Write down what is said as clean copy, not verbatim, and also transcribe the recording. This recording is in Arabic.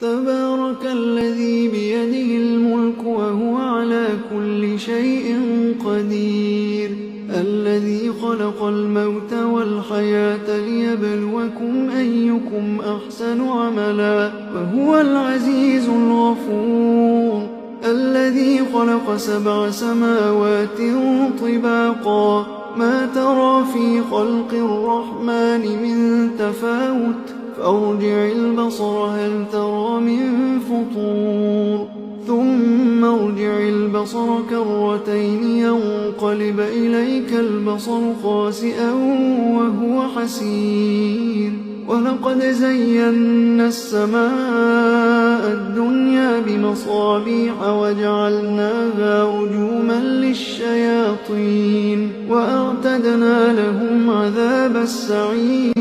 تبارك الذي بيده الملك وهو على كل شيء قدير الذي خلق الموت والحياة ليبلوكم أيكم أحسن عملا وهو العزيز الغفور الذي خلق 7 سماوات طباقا ما ترى في خلق الرحمن من تفاوت فارجع البصر هل ترى من فطور ثم ارجع البصر كرتين ينقلب إليك البصر خاسئا وهو حسير ولقد زينا السماء الدنيا بمصابيح وجعلناها رجوما للشياطين وأعتدنا لهم عذاب السعير